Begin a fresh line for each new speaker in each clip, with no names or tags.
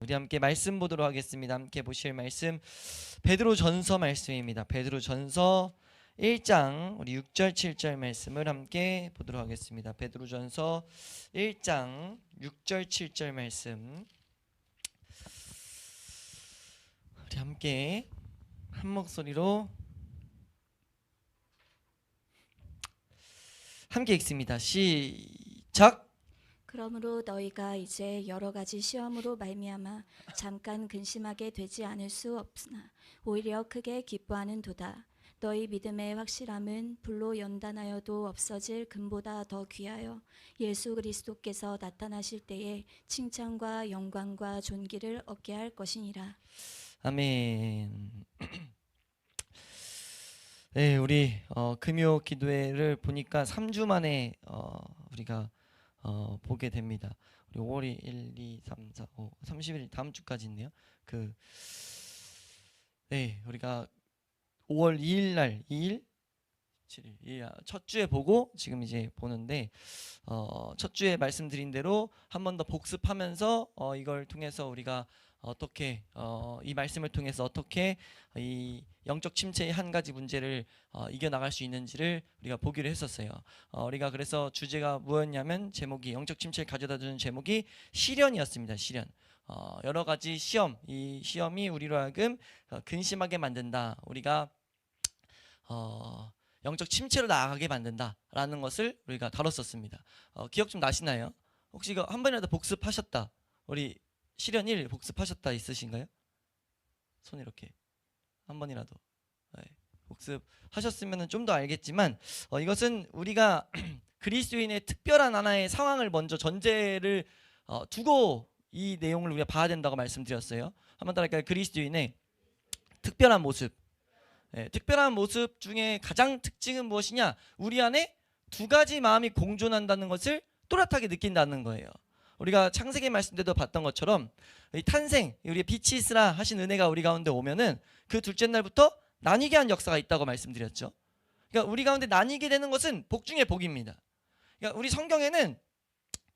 우리 함께 말씀 보도록 하겠습니다. 함께 보실 말씀 베드로전서 말씀입니다. 베드로전서 1장 우리 6절 7절 말씀을 함께 보도록 하겠습니다. 베드로전서 1장 6절 7절 말씀 우리 함께 한 목소리로 함께 읽습니다. 시작.
그러므로 너희가 이제 여러 가지 시험으로 말미암아 잠깐 근심하게 되지 않을 수 없으나 오히려 크게 기뻐하는도다. 너희 믿음의 확실함은 불로 연단하여도 없어질 금보다 더 귀하여 예수 그리스도께서 나타나실 때에 칭찬과 영광과 존귀를 얻게 할 것이니라.
아멘. 네, 우리 금요 기도회를 보니까 3주 만에 우리가 보게 됩니다. 우리 5월이 1, 2, 3, 4, 5, 30일 다음 주까지 있네요. 우리가 5월 2일 날 2일 7일 첫 주에 보고 지금 이제 보는데 첫 주에 말씀드린 대로 한 번 더 복습하면서 이걸 통해서 우리가 어떻게 이 말씀을 통해서 어떻게 이 영적 침체의 한 가지 문제를 이겨나갈 수 있는지를 우리가 보기로 했었어요. 우리가 그래서 주제가 뭐였냐면 제목이 영적 침체를 가져다주는 제목이 시련이었습니다. 시련. 여러 가지 시험, 이 시험이 우리로 하여금 근심하게 만든다. 우리가 영적 침체로 나아가게 만든다라는 것을 우리가 다뤘었습니다. 기억 좀 나시나요? 혹시 이거 한 번이라도 복습하셨다. 우리 시련 1 복습하셨다 있으신가요? 손 이렇게 한 번이라도 복습하셨으면 좀 더 알겠지만 이것은 우리가 그리스도인의 특별한 하나의 상황을 먼저 전제를 두고 이 내용을 우리가 봐야 된다고 말씀드렸어요. 한번 따라할까요? 그리스도인의 특별한 모습. 특별한 모습 중에 가장 특징은 무엇이냐? 우리 안에 두 가지 마음이 공존한다는 것을 또렷하게 느낀다는 거예요. 우리가 창세기 말씀 때도 봤던 것처럼 이 탄생, 우리의 빛이 있으라 하신 은혜가 우리 가운데 오면은 그 둘째 날부터 나뉘게 한 역사가 있다고 말씀드렸죠. 그러니까 우리 가운데 나뉘게 되는 것은 복 중에 복입니다. 그러니까 우리 성경에는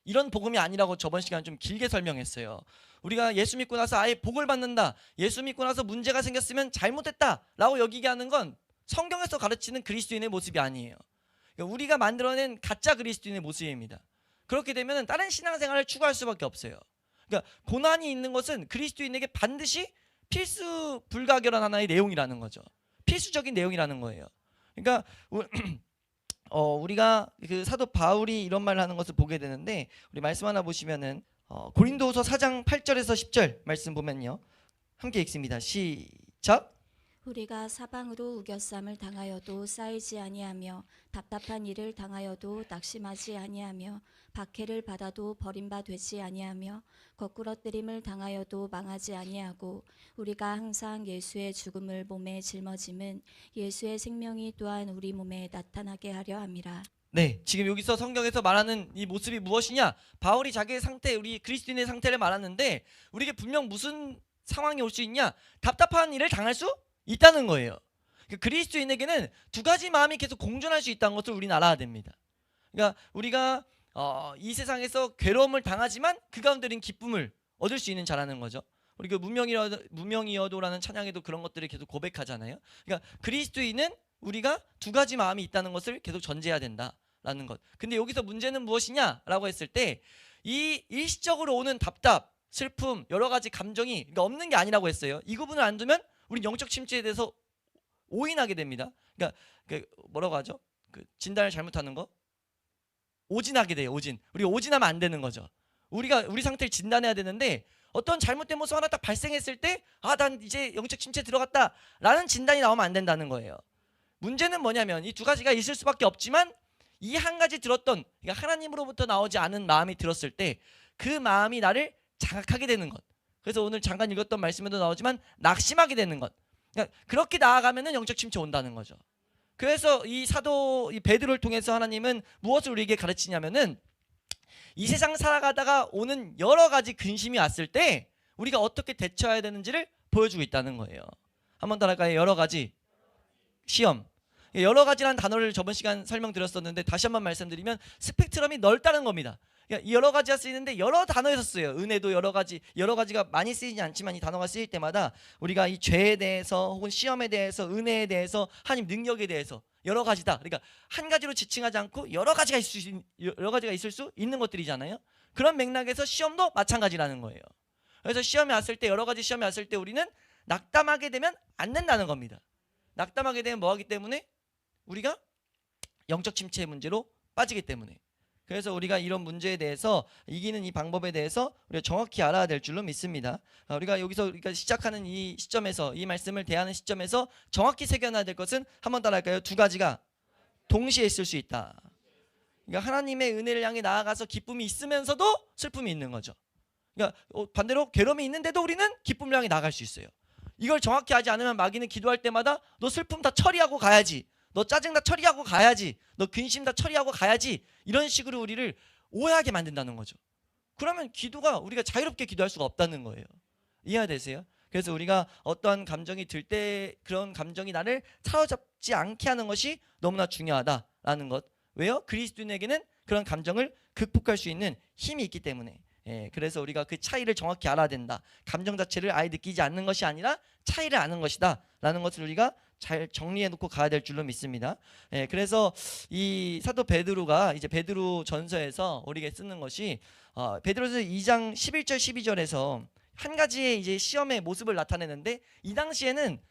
이런 복음이 아니라고 저번 시간에 좀 길게 설명했어요. 우리가 예수 믿고 나서 아예 복을 받는다, 예수 믿고 나서 문제가 생겼으면 잘못했다라고 여기게 하는 건 성경에서 가르치는 그리스도인의 모습이 아니에요. 그러니까 우리가 만들어낸 가짜 그리스도인의 모습입니다. 그렇게 되면 다른 신앙생활을 추구할 수밖에 없어요. 그러니까 고난이 있는 것은 그리스도인에게 반드시 필수 불가결한 하나의 내용이라는 거죠. 필수적인 내용이라는 거예요. 그러니까 우리가 그 사도 바울이 이런 말을 하는 것을 보게 되는데 우리 말씀 하나 보시면은 고린도후서 4장 8절에서 10절 말씀 보면요. 함께 읽습니다. 시작.
우리가 사방으로 우겨쌈을 당하여도 쌓이지 아니하며 답답한 일을 당하여도 낙심하지 아니하며 박해를 받아도 버림바 되지 아니하며 거꾸러뜨림을 당하여도 망하지 아니하고 우리가 항상 예수의 죽음을 몸에 짊어짐은 예수의 생명이 또한 우리 몸에 나타나게 하려 함이라.
네, 지금 여기서 성경에서 말하는 이 모습이 무엇이냐? 바울이 자기의 상태, 우리 그리스도인의 상태를 말하는데 우리에게 분명 무슨 상황이 올 수 있냐? 답답한 일을 당할 수 있다는 거예요. 그리스도인에게는 두 가지 마음이 계속 공존할 수 있다는 것을 우리는 알아야 됩니다. 그러니까 우리가 이 세상에서 괴로움을 당하지만 그 가운데는 기쁨을 얻을 수 있는 자라는 거죠. 우리 그 무명이어도라는 찬양에도 그런 것들을 계속 고백하잖아요. 그러니까 그리스도인은 우리가 두 가지 마음이 있다는 것을 계속 전제해야 된다라는 것. 근데 여기서 문제는 무엇이냐라고 했을 때 이 일시적으로 오는 답답, 슬픔, 여러 가지 감정이 그러니까 없는 게 아니라고 했어요. 이 부분을 안 두면 우리 영적 침체에 대해서 오인하게 됩니다. 그러니까 뭐라고 하죠? 진단을 잘못하는 거? 오진하게 돼요. 오진. 우리가 오진하면 안 되는 거죠. 우리가 우리 상태를 진단해야 되는데 어떤 잘못된 모습 하나 딱 발생했을 때 난 이제 영적 침체 들어갔다라는 진단이 나오면 안 된다는 거예요. 문제는 뭐냐면 이 두 가지가 있을 수밖에 없지만 이 한 가지 들었던 그러니까 하나님으로부터 나오지 않은 마음이 들었을 때 그 마음이 나를 자각하게 되는 것. 그래서 오늘 잠깐 읽었던 말씀에도 나오지만 낙심하게 되는 것. 그러니까 그렇게 나아가면은 영적 침체 온다는 거죠. 그래서 이 사도 이 베드로를 통해서 하나님은 무엇을 우리에게 가르치냐면은 이 세상 살아가다가 오는 여러 가지 근심이 왔을 때 우리가 어떻게 대처해야 되는지를 보여주고 있다는 거예요. 한번 따라할까요? 여러 가지 시험. 여러 가지라는 단어를 저번 시간 설명드렸었는데 다시 한번 말씀드리면 스펙트럼이 넓다는 겁니다. 그러니까 여러 가지가 쓰이는데 여러 단어에서 쓰여요. 은혜도 여러 가지가 많이 쓰이지 않지만 이 단어가 쓰일 때마다 우리가 이 죄에 대해서 혹은 시험에 대해서 은혜에 대해서 하나님 능력에 대해서 여러 가지다. 그러니까 한 가지로 지칭하지 않고 여러 가지가 있을 수 있는 것들이잖아요. 그런 맥락에서 시험도 마찬가지라는 거예요. 그래서 시험이 왔을 때 여러 가지 시험이 왔을 때 우리는 낙담하게 되면 안 된다는 겁니다. 낙담하게 되면 뭐하기 때문에? 우리가 영적 침체의 문제로 빠지기 때문에. 그래서 우리가 이런 문제에 대해서 이기는 이 방법에 대해서 우리가 정확히 알아야 될 줄로 믿습니다. 우리가 여기서 우리가 시작하는 이 시점에서 이 말씀을 대하는 시점에서 정확히 새겨놔야 될 것은 한번 따라할까요? 두 가지가 동시에 있을 수 있다. 그러니까 하나님의 은혜를 향해 나아가서 기쁨이 있으면서도 슬픔이 있는 거죠. 그러니까 반대로 괴로움이 있는데도 우리는 기쁨을 향해 나아갈 수 있어요. 이걸 정확히 하지 않으면 마귀는 기도할 때마다 너 슬픔 다 처리하고 가야지, 너 짜증 다 처리하고 가야지, 너 근심 다 처리하고 가야지, 이런 식으로 우리를 오해하게 만든다는 거죠. 그러면 기도가 우리가 자유롭게 기도할 수가 없다는 거예요. 이해되세요? 그래서 우리가 어떠한 감정이 들 때 그런 감정이 나를 사로잡지 않게 하는 것이 너무나 중요하다라는 것. 왜요? 그리스도인에게는 그런 감정을 극복할 수 있는 힘이 있기 때문에. 그래서 우리가 그 차이를 정확히 알아야 된다. 감정 자체를 아예 느끼지 않는 것이 아니라 차이를 아는 것이다 라는 것을 우리가 잘 정리해 놓고 가야 될 줄로 믿습니다. 그래서 이 사도 베드로가 이제 베드로 전서에서 우리에게 쓰는 것이 베드로서 2장 11절 12절에서 한 가지의 이제 시험의 모습을 나타내는데, 이 당시에는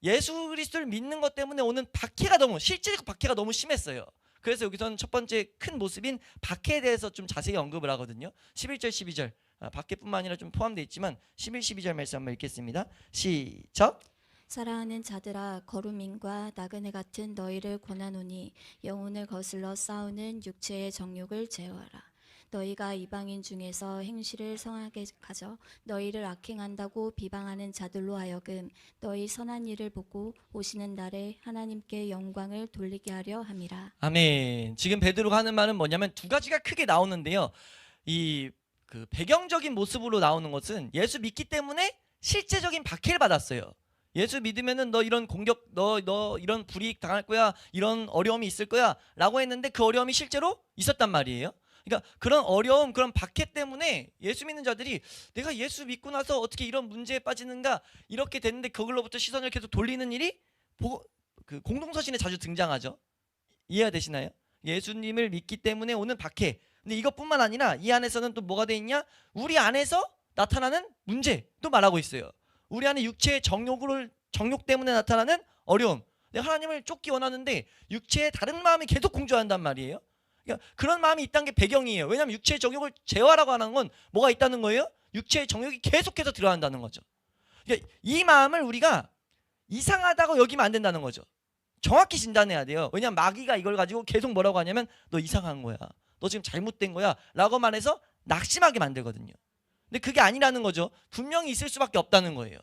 예수 그리스도를 믿는 것 때문에 오는 실제적 박해가 너무 심했어요. 그래서 여기서는 첫 번째 큰 모습인 박해에 대해서 좀 자세히 언급을 하거든요. 11절 12절 박해뿐만 아니라 좀 포함되어 있지만 11, 12절 말씀 한번 읽겠습니다. 시작.
사랑하는 자들아, 거루민과 나그네 같은 너희를 권하노니 영혼을 거슬러 싸우는 육체의 정욕을 제어하라. 너희가 이방인 중에서 행실을 성하게 가져 너희를 악행한다고 비방하는 자들로 하여금 너희 선한 일을 보고 오시는 날에 하나님께 영광을 돌리게 하려 함이라.
아멘. 지금 베드로가 하는 말은 뭐냐면 두 가지가 크게 나오는데요. 이 그 배경적인 모습으로 나오는 것은 예수 믿기 때문에 실제적인 박해를 받았어요. 예수 믿으면은 너 이런 공격, 너 이런 불이익 당할 거야, 이런 어려움이 있을 거야 라고 했는데 그 어려움이 실제로 있었단 말이에요. 그러니까 그런 어려움, 그런 박해 때문에 예수 믿는 자들이 내가 예수 믿고 나서 어떻게 이런 문제에 빠지는가 이렇게 됐는데 그걸로부터 시선을 계속 돌리는 일이 그 공동서신에 자주 등장하죠. 이해가 되시나요? 예수님을 믿기 때문에 오는 박해. 근데 이것뿐만 아니라 이 안에서는 또 뭐가 돼 있냐? 우리 안에서 나타나는 문제 또 말하고 있어요. 우리 안에 육체의 정욕 때문에 나타나는 어려움. 하나님을 쫓기 원하는데 육체의 다른 마음이 계속 공조한단 말이에요. 그러니까 그런 마음이 있다는 게 배경이에요. 왜냐하면 육체의 정욕을 제어하라고 하는 건 뭐가 있다는 거예요? 육체의 정욕이 계속해서 들어간다는 거죠. 그러니까 이 마음을 우리가 이상하다고 여기면 안 된다는 거죠. 정확히 진단해야 돼요. 왜냐하면 마귀가 이걸 가지고 계속 뭐라고 하냐면 너 이상한 거야, 너 지금 잘못된 거야 라고 말해서 낙심하게 만들거든요. 근데 그게 아니라는 거죠. 분명히 있을 수밖에 없다는 거예요.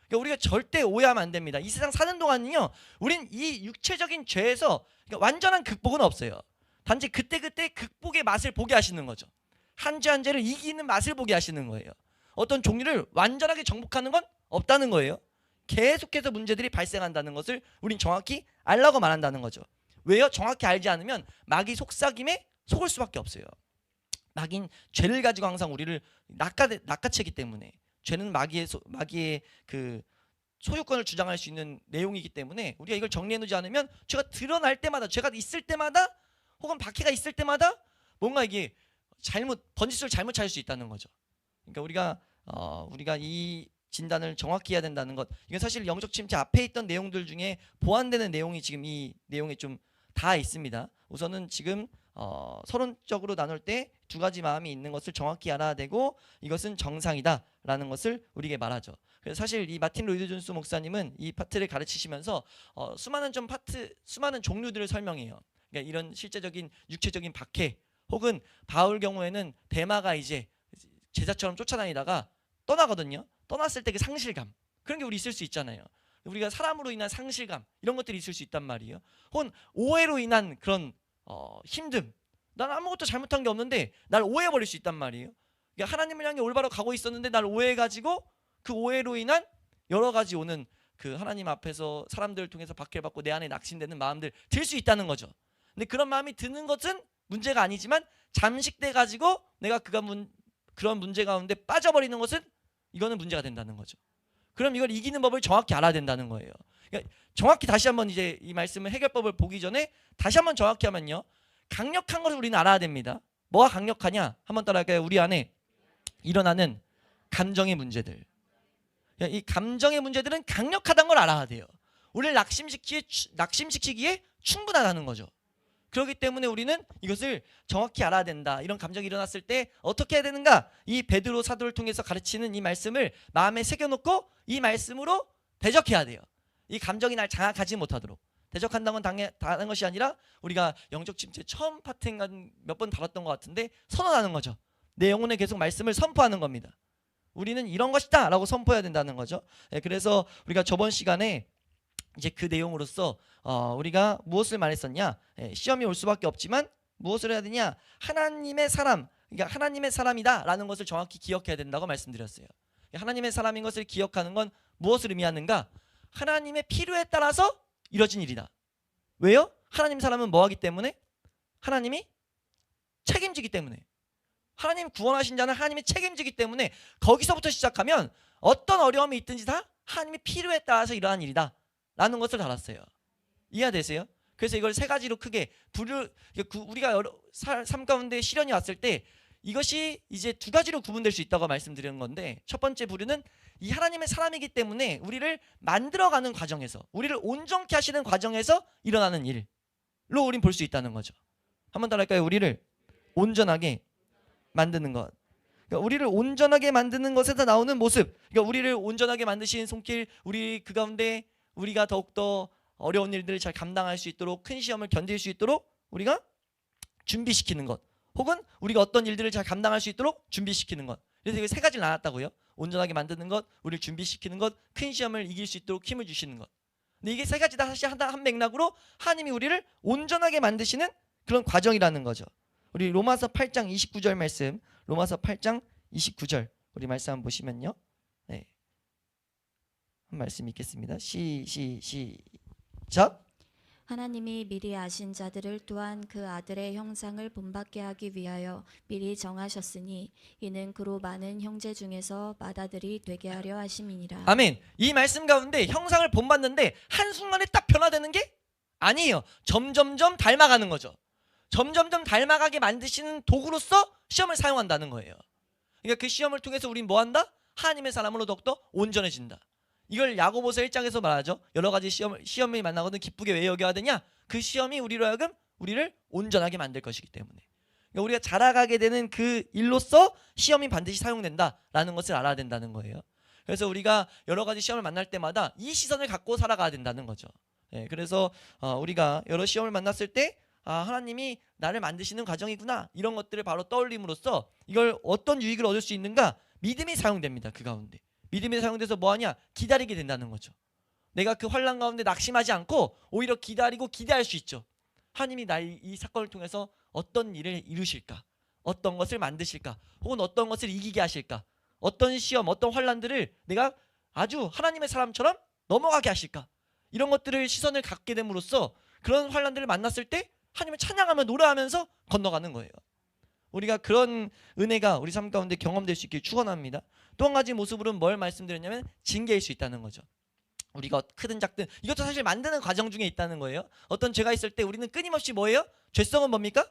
그러니까 우리가 절대 오해하면 안 됩니다. 이 세상 사는 동안은요, 우린 이 육체적인 죄에서 그러니까 완전한 극복은 없어요. 단지 그때그때 극복의 맛을 보게 하시는 거죠. 한 죄 한 죄를 이기는 맛을 보게 하시는 거예요. 어떤 종류를 완전하게 정복하는 건 없다는 거예요. 계속해서 문제들이 발생한다는 것을 우린 정확히 알라고 말한다는 거죠. 왜요? 정확히 알지 않으면 마귀 속삭임에 속을 수밖에 없어요. 마귀는 죄를 가지고 항상 우리를 낚아채기 때문에, 죄는 마귀의 그 소유권을 주장할 수 있는 내용이기 때문에 우리가 이걸 정리해 놓지 않으면 죄가 드러날 때마다, 죄가 있을 때마다 혹은 박해가 있을 때마다 뭔가 이게 번지수를 잘못 찾을 수 있다는 거죠. 그러니까 우리가 이 진단을 정확히 해야 된다는 것, 이건 사실 영적 침체 앞에 있던 내용들 중에 보완되는 내용이 지금 이 내용에 좀 다 있습니다. 우선은 지금 서론적으로 나눌 때 두 가지 마음이 있는 것을 정확히 알아야 되고, 이것은 정상이다라는 것을 우리에게 말하죠. 그래서 사실 이 마틴 로이드 존스 목사님은 이 파트를 가르치시면서 수많은 종류들을 설명해요. 그러니까 이런 실제적인 육체적인 박해, 혹은 바울 경우에는 데마가 이제 제자처럼 쫓아다니다가 떠나거든요. 떠났을 때 그 상실감, 그런 게 우리 있을 수 있잖아요. 우리가 사람으로 인한 상실감, 이런 것들이 있을 수 있단 말이에요. 혹은 오해로 인한 그런 힘듦, 난 아무것도 잘못한 게 없는데 날 오해해버릴 수 있단 말이에요. 그러니까 하나님을 향해 올바로 가고 있었는데 날 오해해가지고 그 오해로 인한 여러 가지 오는 그 하나님 앞에서 사람들을 통해서 박해를 받고 내 안에 낙심되는 마음들 들 수 있다는 거죠. 근데 그런 마음이 드는 것은 문제가 아니지만 잠식돼 가지고 내가 그런 문제 가운데 빠져버리는 것은 이거는 문제가 된다는 거죠. 그럼 이걸 이기는 법을 정확히 알아야 된다는 거예요. 그러니까 정확히 다시 한번 이제 이 말씀을 해결법을 보기 전에 다시 한번 정확히 하면요, 강력한 것을 우리는 알아야 됩니다. 뭐가 강력하냐? 한번 따라할까요? 우리 안에 일어나는 감정의 문제들. 이 감정의 문제들은 강력하다는 걸 알아야 돼요. 우리를 낙심시키기에 충분하다는 거죠. 그렇기 때문에 우리는 이것을 정확히 알아야 된다. 이런 감정이 일어났을 때 어떻게 해야 되는가? 이 베드로 사도를 통해서 가르치는 이 말씀을 마음에 새겨놓고 이 말씀으로 대적해야 돼요. 이 감정이 날 장악하지 못하도록. 대적한다는 건 다른 것이 아니라 우리가 영적 침체 처음 파트인가 몇 번 다뤘던 것 같은데 선언하는 거죠. 내 영혼에 계속 말씀을 선포하는 겁니다. 우리는 이런 것이다 라고 선포해야 된다는 거죠. 그래서 우리가 저번 시간에 이제 그 내용으로서 우리가 무엇을 말했었냐? 시험이 올 수밖에 없지만 무엇을 해야 되냐? 하나님의 사람, 그러니까 하나님의 사람이다 라는 것을 정확히 기억해야 된다고 말씀드렸어요. 하나님의 사람인 것을 기억하는 건 무엇을 의미하는가? 하나님의 필요에 따라서 이뤄진 일이다. 왜요? 하나님 사람은 뭐하기 때문에? 하나님이 책임지기 때문에. 하나님 구원하신 자는 하나님이 책임지기 때문에 거기서부터 시작하면 어떤 어려움이 있든지 다 하나님의 필요에 따라서 일어난 일이다 라는 것을 달았어요. 이해되세요? 그래서 이걸 세 가지로 크게 우리가 삶 가운데 시련이 왔을 때 이것이 이제 두 가지로 구분될 수 있다고 말씀드리는 건데, 첫 번째 부류는 이 하나님의 사람이기 때문에 우리를 만들어가는 과정에서, 우리를 온전케 하시는 과정에서 일어나는 일로 우린 볼 수 있다는 거죠. 한번 더 할까요? 우리를 온전하게 만드는 것. 그러니까 우리를 온전하게 만드는 것에서 나오는 모습. 그러니까 우리를 온전하게 만드신 손길, 우리 그 가운데 우리가 더욱더 어려운 일들을 잘 감당할 수 있도록, 큰 시험을 견딜 수 있도록 우리가 준비시키는 것, 혹은 우리가 어떤 일들을 잘 감당할 수 있도록 준비시키는 것. 그래서 이거 세 가지를 나눴다고요. 온전하게 만드는 것, 우리를 준비시키는 것, 큰 시험을 이길 수 있도록 힘을 주시는 것. 근데 이게 세 가지 다 사실 한 맥락으로 하나님이 우리를 온전하게 만드시는 그런 과정이라는 거죠. 우리 로마서 8장 29절 말씀, 로마서 8장 29절 우리 말씀 한번 보시면요, 네, 한 말씀 읽겠습니다. 시작.
하나님이 미리 아신 자들을 또한 그 아들의 형상을 본받게 하기 위하여 미리 정하셨으니 이는 그로 많은 형제 중에서 맏아들이 되게 하려 하심이니라.
아멘. 이 말씀 가운데 형상을 본받는데 한순간에 딱 변화되는 게 아니에요. 점점점 닮아가는 거죠. 점점점 닮아가게 만드시는 도구로서 시험을 사용한다는 거예요. 그러니까 그 시험을 통해서 우린 뭐한다? 하나님의 사람으로 더욱더 온전해진다. 이걸 야고보서 1장에서 말하죠. 여러 가지 시험이 만나거든 기쁘게 왜 여겨야 되냐? 그 시험이 우리로 하여금 우리를 온전하게 만들 것이기 때문에. 그러니까 우리가 자라가게 되는 그 일로서 시험이 반드시 사용된다라는 것을 알아야 된다는 거예요. 그래서 우리가 여러 가지 시험을 만날 때마다 이 시선을 갖고 살아가야 된다는 거죠. 그래서 우리가 여러 시험을 만났을 때 하나님이 나를 만드시는 과정이구나, 이런 것들을 바로 떠올림으로써 이걸 어떤 유익을 얻을 수 있는가? 믿음이 사용됩니다. 그 가운데 믿음이 사용돼서 뭐하냐? 기다리게 된다는 거죠. 내가 그 환난 가운데 낙심하지 않고 오히려 기다리고 기대할 수 있죠. 하나님이 나의 이 사건을 통해서 어떤 일을 이루실까? 어떤 것을 만드실까? 혹은 어떤 것을 이기게 하실까? 어떤 시험, 어떤 환난들을 내가 아주 하나님의 사람처럼 넘어가게 하실까? 이런 것들을 시선을 갖게 됨으로써 그런 환난들을 만났을 때 하나님을 찬양하며 노래하면서 건너가는 거예요. 우리가 그런 은혜가 우리 삶 가운데 경험될 수 있길 축원합니다. 또 한 가지 모습으로는 뭘 말씀드렸냐면 징계일 수 있다는 거죠. 우리가 크든 작든 이것도 사실 만드는 과정 중에 있다는 거예요. 어떤 죄가 있을 때 우리는 끊임없이 뭐예요? 죄성은 뭡니까?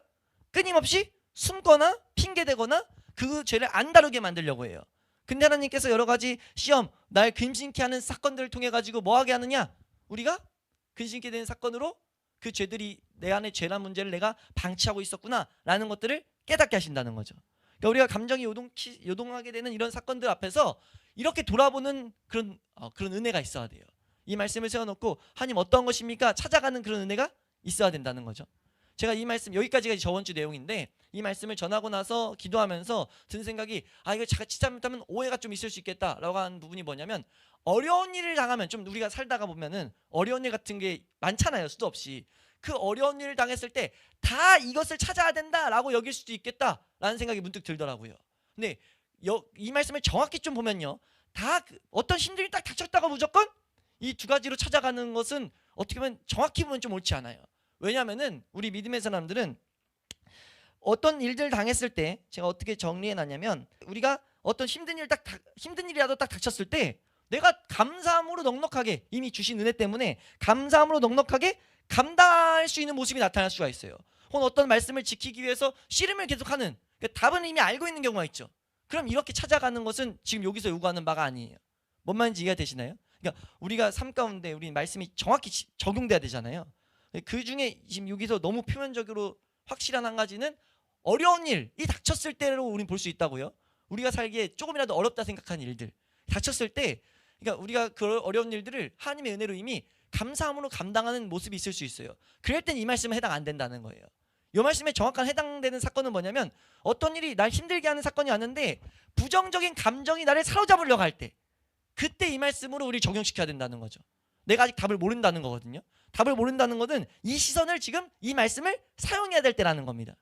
끊임없이 숨거나 핑계대거나 그 죄를 안 다루게 만들려고 해요. 근데 하나님께서 여러 가지 시험, 날 근심케 하는 사건들을 통해 가지고 뭐하게 하느냐? 우리가 근심케 되는 사건으로 그 죄들이 내 안에 죄란 문제를 내가 방치하고 있었구나 라는 것들을 깨닫게 하신다는 거죠. 그러니까 우리가 감정이 요동하게 되는 이런 사건들 앞에서 이렇게 돌아보는 그런 은혜가 있어야 돼요. 이 말씀을 세워놓고 하나님 어떤 것입니까? 찾아가는 그런 은혜가 있어야 된다는 거죠. 제가 이 말씀, 여기까지가 저번 주 내용인데 이 말씀을 전하고 나서 기도하면서 든 생각이, 이거 자칫 잘못하면 오해가 좀 있을 수 있겠다라고 하는 부분이 뭐냐면, 어려운 일을 당하면, 좀 우리가 살다가 보면은 어려운 일 같은 게 많잖아요. 수도 없이. 그 어려운 일을 당했을 때 다 이것을 찾아야 된다라고 여길 수도 있겠다라는 생각이 문득 들더라고요. 근데 이 말씀을 정확히 좀 보면요, 다 어떤 힘들이 딱 닥쳤다가 무조건 이 두 가지로 찾아가는 것은 어떻게 보면 정확히 보면 좀 옳지 않아요. 왜냐하면은 우리 믿음의 사람들은 어떤 일들 당했을 때 제가 어떻게 정리해 놨냐면, 우리가 어떤 힘든 일이라도 딱 닥쳤을 때 내가 감사함으로 넉넉하게, 이미 주신 은혜 때문에 감사함으로 넉넉하게 감당할 수 있는 모습이 나타날 수가 있어요. 혹은 어떤 말씀을 지키기 위해서 씨름을 계속하는, 그러니까 답은 이미 알고 있는 경우가 있죠. 그럼 이렇게 찾아가는 것은 지금 여기서 요구하는 바가 아니에요. 뭔 말인지 이해가 되시나요? 그러니까 우리가 삶 가운데 우리 말씀이 정확히 적용돼야 되잖아요. 그 중에 지금 여기서 너무 표면적으로 확실한 한 가지는, 어려운 일이 닥쳤을 때로 우리는 볼 수 있다고요. 우리가 살기에 조금이라도 어렵다 생각하는 일들 닥쳤을 때, 그러니까 우리가 그 어려운 일들을 하나님의 은혜로 이미 감사함으로 감당하는 모습이 있을 수 있어요. 그럴 땐 이 말씀은 해당 안 된다는 거예요. 이 말씀에 정확한 해당되는 사건은 뭐냐면, 어떤 일이 날 힘들게 하는 사건이 왔는데 부정적인 감정이 나를 사로잡으려고 할 때, 그때 이 말씀으로 우리 적용시켜야 된다는 거죠. 내가 아직 답을 모른다는 거거든요. 답을 모른다는 것은 이 시선을 지금 이 말씀을 사용해야 될 때라는 겁니다.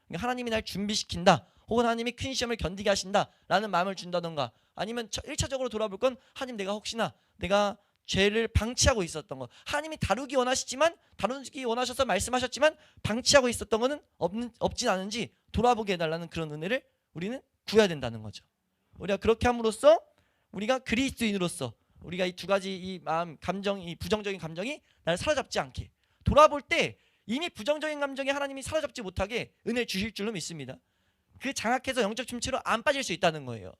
그러니까 하나님이 날 준비시킨다, 혹은 하나님이 큰 시험을 견디게 하신다 라는 마음을 준다던가, 아니면 1차적으로 돌아볼 건, 하나님 내가 혹시나 내가 죄를 방치하고 있었던 것, 하나님이 다루기 원하셔서 말씀하셨지만 방치하고 있었던 것은 없진 않은지 돌아보게 해달라는 그런 은혜를 우리는 구해야 된다는 거죠. 우리가 그렇게 함으로써 우리가 그리스도인으로서 우리가 이 두 가지 이 마음, 감정, 이 부정적인 감정이 나를 사로잡지 않게, 돌아볼 때 이미 부정적인 감정이 하나님이 사로잡지 못하게 은혜 주실 줄로 믿습니다. 그 장악해서 영적 침체로 안 빠질 수 있다는 거예요.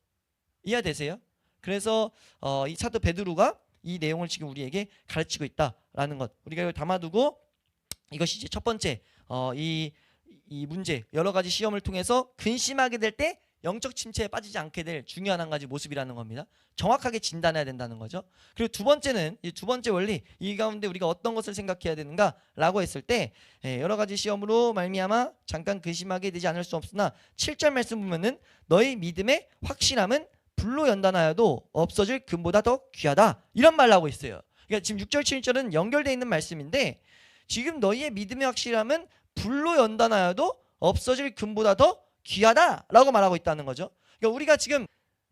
이해되세요? 그래서 이 사도 베드로가 이 내용을 지금 우리에게 가르치고 있다라는 것, 우리가 이걸 담아두고, 이것이 이제 첫 번째 이 문제, 여러 가지 시험을 통해서 근심하게 될 때 영적 침체에 빠지지 않게 될 중요한 한 가지 모습이라는 겁니다. 정확하게 진단해야 된다는 거죠. 그리고 두 번째는, 이 두 번째 원리, 이 가운데 우리가 어떤 것을 생각해야 되는가라고 했을 때, 여러 가지 시험으로 말미암아 잠깐 근심하게 되지 않을 수 없으나 7절 말씀 보면은, 너희 믿음의 확실함은 불로 연단하여도 없어질 금보다 더 귀하다, 이런 말을 하고 있어요. 그러니까 지금 6절 7절은 연결되어 있는 말씀인데, 지금 너희의 믿음의 확실함은 불로 연단하여도 없어질 금보다 더 귀하다라고 말하고 있다는 거죠. 그러니까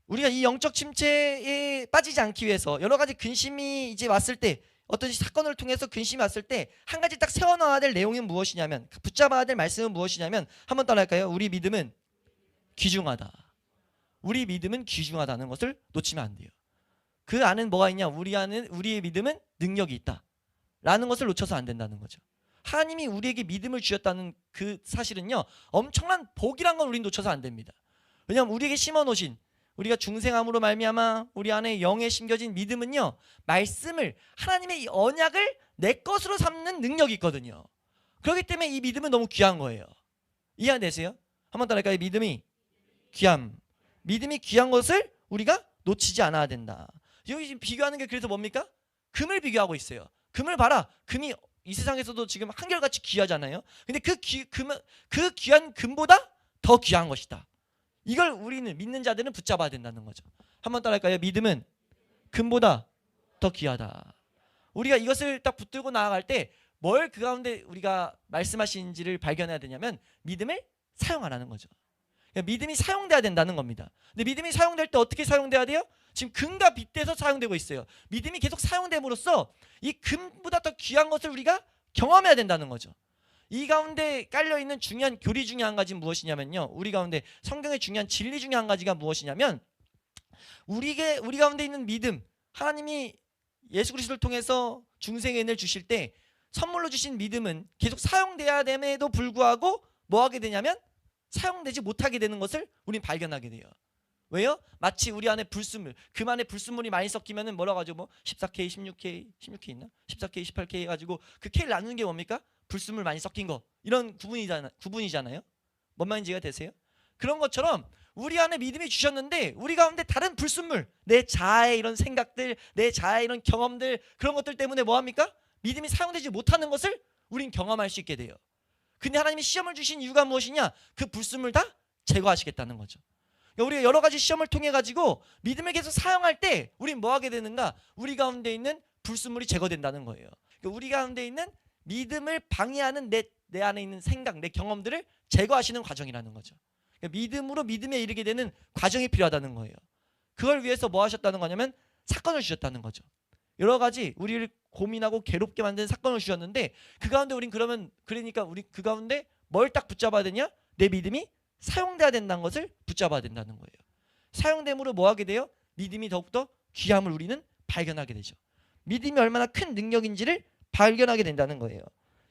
우리가 이 영적 침체에 빠지지 않기 위해서 여러 가지 근심이 이제 왔을 때, 어떤 사건을 통해서 근심이 왔을 때 한 가지 딱 세워놔야 될 내용은 무엇이냐면, 붙잡아야 될 말씀은 무엇이냐면, 한번 따라할까요? 우리 믿음은 귀중하다. 우리 믿음은 귀중하다는 것을 놓치면 안 돼요. 그 안은 뭐가 있냐? 우리의 믿음은 능력이 있다 라는 것을 놓쳐서 안 된다는 거죠. 하나님이 우리에게 믿음을 주셨다는 그 사실은요, 엄청난 복이란 걸 우리는 놓쳐서 안 됩니다. 왜냐하면 우리에게 심어놓으신, 우리가 중생함으로 말미암아 우리 안에 영에 심겨진 믿음은요, 말씀을, 하나님의 이 언약을 내 것으로 삼는 능력이 있거든요. 그렇기 때문에 이 믿음은 너무 귀한 거예요. 이해되세요? 한번 따라할까요? 믿음이 귀함. 믿음이 귀한 것을 우리가 놓치지 않아야 된다. 여기 지금 비교하는 게 그래서 뭡니까? 금을 비교하고 있어요. 금을 봐라. 금이 이 세상에서도 지금 한결같이 귀하잖아요. 근데 그 귀한 금보다 더 귀한 것이다. 이걸 우리는, 믿는 자들은 붙잡아야 된다는 거죠. 한번 따라할까요? 믿음은 금보다 더 귀하다. 우리가 이것을 딱 붙들고 나아갈 때 뭘 그 가운데 우리가 말씀하시는지를 발견해야 되냐면, 믿음을 사용하라는 거죠. 믿음이 사용돼야 된다는 겁니다. 근데 믿음이 사용될 때 어떻게 사용돼야 돼요? 지금 금과 빗대서 사용되고 있어요. 믿음이 계속 사용됨으로써 이 금보다 더 귀한 것을 우리가 경험해야 된다는 거죠. 이 가운데 깔려있는 중요한 교리 중에 한 가지는 무엇이냐면요, 우리 가운데 성경의 중요한 진리 중에 한 가지가 무엇이냐면, 우리 가운데 있는 믿음, 하나님이 예수 그리스도를 통해서 중생의 은혜를 주실 때 선물로 주신 믿음은 계속 사용돼야 됨에도 불구하고 뭐 하게 되냐면, 사용되지 못하게 되는 것을 우리는 발견하게 돼요. 왜요? 마치 우리 안에 불순물, 금 안에 불순물이 많이 섞이면은 뭐라고 하죠? 뭐 14K, 16K 있나? 14K, 18K 해가지고 그 K를 나누는 게 뭡니까? 불순물 많이 섞인 거, 이런 구분이잖아요. 뭔 말인지 이해가 되세요? 그런 것처럼 우리 안에 믿음이 주셨는데 우리 가운데 다른 불순물, 내 자아의 이런 생각들, 내 자아의 이런 경험들, 그런 것들 때문에 뭐합니까? 믿음이 사용되지 못하는 것을 우린 경험할 수 있게 돼요. 근데 하나님이 시험을 주신 이유가 무엇이냐? 그 불순물 다 제거하시겠다는 거죠. 그러니까 우리가 여러 가지 시험을 통해 가지고 믿음을 계속 사용할 때 우린 뭐 하게 되는가? 우리 가운데 있는 불순물이 제거된다는 거예요. 그러니까 우리 가운데 있는 믿음을 방해하는 내 안에 있는 생각, 내 경험들을 제거하시는 과정이라는 거죠. 그러니까 믿음으로 믿음에 이르게 되는 과정이 필요하다는 거예요. 그걸 위해서 뭐 하셨다는 거냐면 사건을 주셨다는 거죠. 여러 가지 우리를 고민하고 괴롭게 만드는 사건을 주셨는데 그 가운데 우린 그러니까 우리 그 가운데 뭘 딱 붙잡아야 되냐? 내 믿음이 사용돼야 된다는 것을 붙잡아야 된다는 거예요. 사용됨으로 뭐 하게 돼요? 믿음이 더욱더 귀함을 우리는 발견하게 되죠. 믿음이 얼마나 큰 능력인지를 발견하게 된다는 거예요.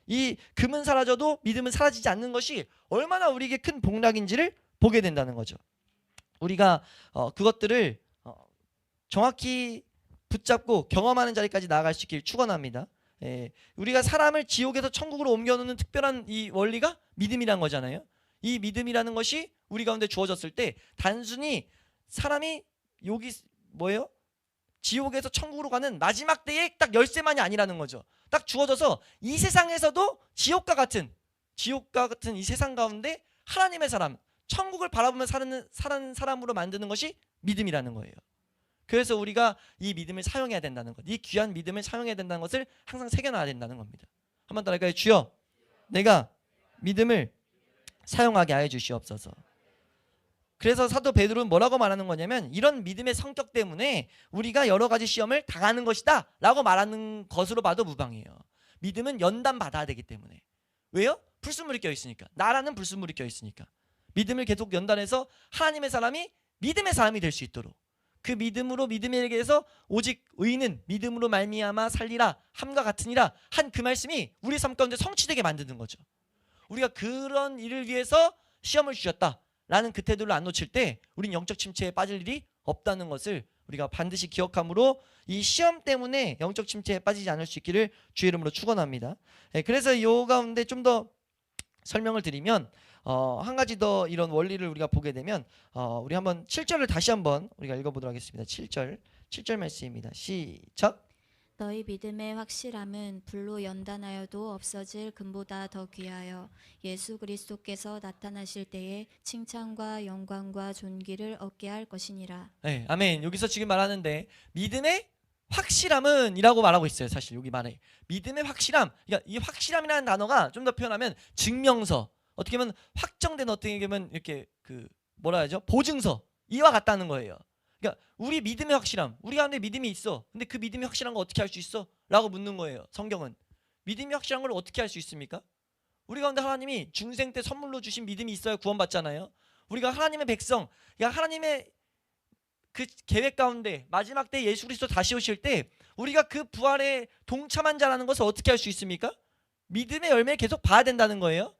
이 금은 사라져도 믿음은 사라지지 않는 것이 얼마나 우리에게 큰 복락인지를 보게 된다는 거죠. 우리가 그것들을 정확히 붙잡고 경험하는 자리까지 나아갈 수 있길 축원합니다. 우리가 사람을 지옥에서 천국으로 옮겨놓는 특별한 이 원리가 믿음이란 거잖아요. 이 믿음이라는 것이 우리 가운데 주어졌을 때 단순히 사람이 여기 뭐예요? 지옥에서 천국으로 가는 마지막 때의 딱 열쇠만이 아니라는 거죠. 딱 주어져서 이 세상에서도 지옥과 같은 이 세상 가운데 하나님의 사람, 천국을 바라보며 사는 사람으로 만드는 것이 믿음이라는 거예요. 그래서 우리가 이 믿음을 사용해야 된다는 것, 이 귀한 믿음을 사용해야 된다는 것을 항상 새겨놔야 된다는 겁니다. 한번 따라할까요? 주여, 내가 믿음을 사용하게 하여 주시옵소서. 그래서 사도 베드로는 뭐라고 말하는 거냐면 이런 믿음의 성격 때문에 우리가 여러 가지 시험을 당하는 것이다 라고 말하는 것으로 봐도 무방해요. 믿음은 연단받아야 되기 때문에. 왜요? 불순물이 껴있으니까. 나라는 불순물이 껴있으니까. 믿음을 계속 연단해서 하나님의 사람이 믿음의 사람이 될 수 있도록, 그 믿음으로 믿음에게서 오직 의인은 믿음으로 말미암아 살리라 함과 같으니라 한 그 말씀이 우리 삶 가운데 성취되게 만드는 거죠. 우리가 그런 일을 위해서 시험을 주셨다 라는 그 태도를 안 놓칠 때 우린 영적 침체에 빠질 일이 없다는 것을 우리가 반드시 기억함으로 이 시험 때문에 영적 침체에 빠지지 않을 수 있기를 주의 이름으로 축원합니다. 그래서 이 가운데 좀 더 설명을 드리면 한 가지 더 이런 원리를 우리가 보게 되면 우리 한번 7절을 다시 한번 우리가 읽어보도록 하겠습니다. 7절 말씀입니다. 시작.
너희 믿음의 확실함은 불로 연단하여도 없어질 금보다 더 귀하여 예수 그리스도께서 나타나실 때에 칭찬과 영광과 존귀를 얻게 할 것이니라.
네, 아멘. 여기서 지금 말하는데 믿음의 확실함은 이라고 말하고 있어요. 사실 여기 말해 믿음의 확실함, 그러니까 이 확실함이라는 단어가 좀 더 표현하면 증명서, 어떻게 보면 확정된, 어떻게 보면 이렇게 그 뭐라 하죠? 보증서 이와 같다는 거예요. 그러니까 우리 믿음의 확실함, 우리 가운데 믿음이 있어. 근데 그 믿음이 확실한 거 어떻게 할 수 있어? 라고 묻는 거예요. 성경은 믿음이 확실한 걸 어떻게 할 수 있습니까? 우리 가운데 하나님이 중생 때 선물로 주신 믿음이 있어야 구원받잖아요. 우리가 하나님의 백성, 그러니까 하나님의 그 계획 가운데 마지막 때 예수 그리스도 다시 오실 때 우리가 그 부활에 동참한 자라는 것을 어떻게 할 수 있습니까? 믿음의 열매를 계속 봐야 된다는 거예요.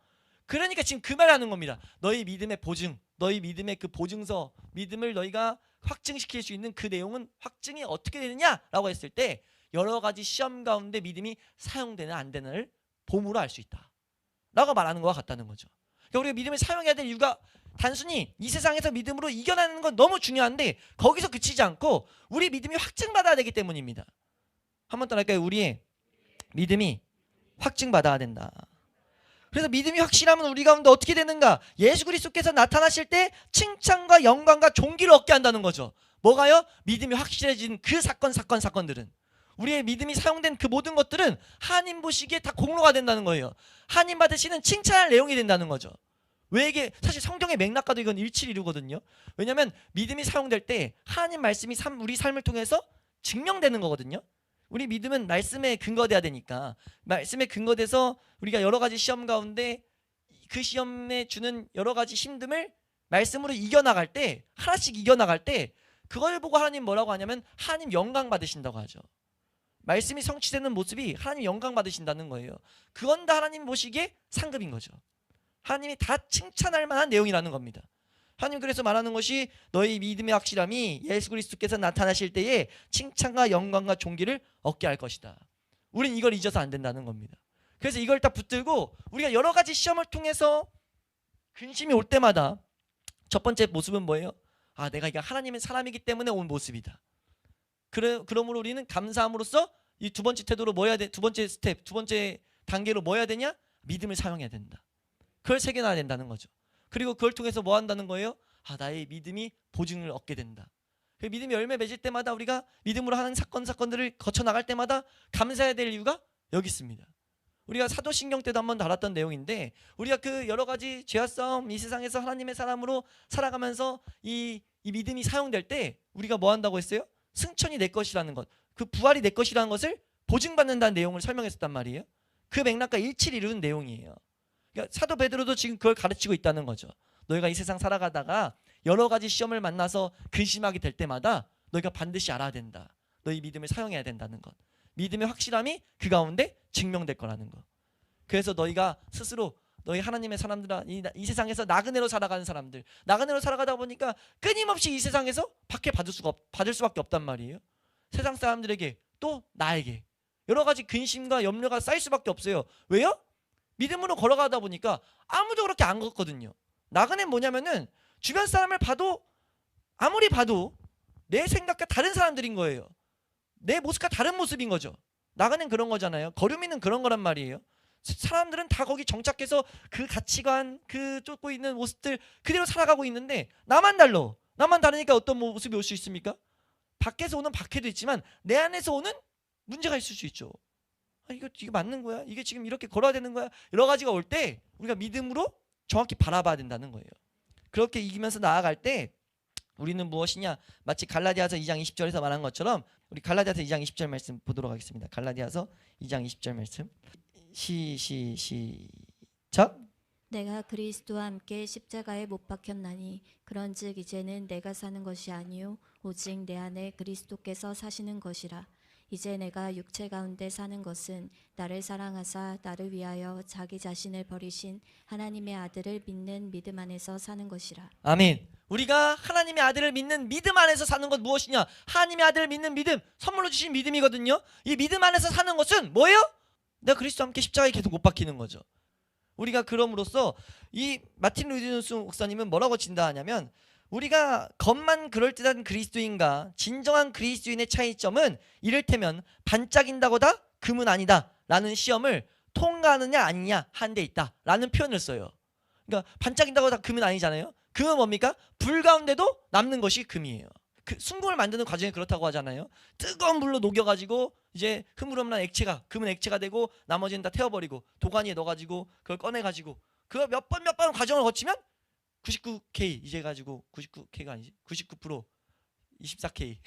그러니까 지금 그 말하는 겁니다. 너희 믿음의 보증, 너희 믿음의 그 보증서, 믿음을 너희가 확증시킬 수 있는 그 내용은 확증이 어떻게 되느냐라고 했을 때 여러 가지 시험 가운데 믿음이 사용되는 안 되는을 봄으로 알 수 있다 라고 말하는 것과 같다는 거죠. 그러니까 우리가 믿음을 사용해야 될 이유가 단순히 이 세상에서 믿음으로 이겨내는 건 너무 중요한데 거기서 그치지 않고 우리 믿음이 확증받아야 되기 때문입니다. 한번 더 할까요? 우리의 믿음이 확증받아야 된다. 그래서 믿음이 확실하면 우리 가운데 어떻게 되는가? 예수 그리스도께서 나타나실 때 칭찬과 영광과 존귀를 얻게 한다는 거죠. 뭐가요? 믿음이 확실해진 그 사건들은, 우리의 믿음이 사용된 그 모든 것들은 하나님 보시기에 다 공로가 된다는 거예요. 하나님 받으시는 칭찬할 내용이 된다는 거죠. 왜 이게 사실 성경의 맥락과도 이건 일치를 이루거든요. 왜냐하면 믿음이 사용될 때 하나님 말씀이 우리 삶을 통해서 증명되는 거거든요. 우리 믿음은 말씀에 근거돼야 되니까 말씀에 근거돼서 우리가 여러 가지 시험 가운데 그 시험에 주는 여러 가지 힘듦을 말씀으로 이겨나갈 때, 하나씩 이겨나갈 때 그걸 보고 하나님 뭐라고 하냐면 하나님 영광 받으신다고 하죠. 말씀이 성취되는 모습이 하나님 영광 받으신다는 거예요. 그건 다 하나님 보시기에 상급인 거죠. 하나님이 다 칭찬할 만한 내용이라는 겁니다. 하나님 그래서 말하는 것이 너희 믿음의 확실함이 예수 그리스도께서 나타나실 때에 칭찬과 영광과 존귀를 얻게 할 것이다. 우린 이걸 잊어서 안 된다는 겁니다. 그래서 이걸 딱 붙들고 우리가 여러 가지 시험을 통해서 근심이 올 때마다 첫 번째 모습은 뭐예요? 내가 이게 하나님의 사람이기 때문에 온 모습이다. 그러므로 우리는 감사함으로써 이 두 번째 태도로 뭐 해야 돼? 두 번째 스텝, 두 번째 단계로 뭐 해야 되냐? 믿음을 사용해야 된다. 그걸 새겨놔야 된다는 거죠. 그리고 그걸 통해서 뭐 한다는 거예요? 나의 믿음이 보증을 얻게 된다. 그 믿음이 열매 맺을 때마다 우리가 믿음으로 하는 사건들을 거쳐 나갈 때마다 감사해야 될 이유가 여기 있습니다. 우리가 사도신경 때도 한번 다뤘던 내용인데 우리가 그 여러 가지 죄와 싸움, 이 세상에서 하나님의 사람으로 살아가면서 이 믿음이 사용될 때 우리가 뭐 한다고 했어요? 승천이 내 것이라는 것, 그 부활이 내 것이라는 것을 보증받는다는 내용을 설명했었단 말이에요. 그 맥락과 일치를 이루는 내용이에요. 그러니까 사도 베드로도 지금 그걸 가르치고 있다는 거죠. 너희가 이 세상 살아가다가 여러 가지 시험을 만나서 근심하게 될 때마다 너희가 반드시 알아야 된다. 너희 믿음을 사용해야 된다는 것. 믿음의 확실함이 그 가운데 증명될 거라는 것. 그래서 너희가 스스로 너희 하나님의 사람들아, 이 세상에서 나그네로 살아가는 사람들, 나그네로 살아가다 보니까 끊임없이 이 세상에서 받을 수밖에 없단 말이에요. 세상 사람들에게 또 나에게 여러 가지 근심과 염려가 쌓일 수밖에 없어요. 왜요? 믿음으로 걸어가다 보니까 아무도 그렇게 안 걷거든요. 나그네는 뭐냐면은 주변 사람을 봐도 아무리 봐도 내 생각과 다른 사람들인 거예요. 내 모습과 다른 모습인 거죠. 나그네는 그런 거잖아요. 거류민은 그런 거란 말이에요. 사람들은 다 거기 정착해서 그 가치관, 그 쫓고 있는 모습들 그대로 살아가고 있는데 나만 달라. 나만 다르니까 어떤 모습이 올 수 있습니까? 밖에서 오는 박해도 있지만 내 안에서 오는 문제가 있을 수 있죠. 이거 맞는 거야? 이게 지금 이렇게 걸어야 되는 거야? 여러 가지가 올 때 우리가 믿음으로 정확히 바라봐야 된다는 거예요. 그렇게 이기면서 나아갈 때 우리는 무엇이냐? 마치 갈라디아서 2장 20절에서 말한 것처럼 우리 갈라디아서 2장 20절 말씀 보도록 하겠습니다. 갈라디아서 2장 20절 말씀 시작.
내가 그리스도와 함께 십자가에 못 박혔나니 그런즉 이제는 내가 사는 것이 아니요 오직 내 안에 그리스도께서 사시는 것이라. 이제 내가 육체 가운데 사는 것은 나를 사랑하사 나를 위하여 자기 자신을 버리신 하나님의 아들을 믿는 믿음 안에서 사는 것이라.
아멘. 우리가 하나님의 아들을 믿는 믿음 안에서 사는 것 무엇이냐? 하나님의 아들을 믿는 믿음, 선물로 주신 믿음이거든요. 이 믿음 안에서 사는 것은 뭐예요? 내가 그리스도와 함께 십자가에 계속 못 박히는 거죠. 우리가 그럼으로써 이 마틴 루이디누스 목사님은 뭐라고 진단하냐면 우리가 겉만 그럴듯한 그리스도인과 진정한 그리스도인의 차이점은 이를테면 반짝인다고다 금은 아니다 라는 시험을 통과하느냐 아니냐 한 데 있다 라는 표현을 써요. 그러니까 반짝인다고 다 금은 아니잖아요. 금은 뭡니까? 불 가운데도 남는 것이 금이에요. 그 순금을 만드는 과정이 그렇다고 하잖아요. 뜨거운 물로 녹여가지고 이제 흐물흐물한 액체가 금은 액체가 되고 나머지는 다 태워버리고 도가니에 넣어가지고 그걸 꺼내가지고 그걸 몇 번 과정을 거치면 99K 이제 가지고 99K가 아니지 99% 24K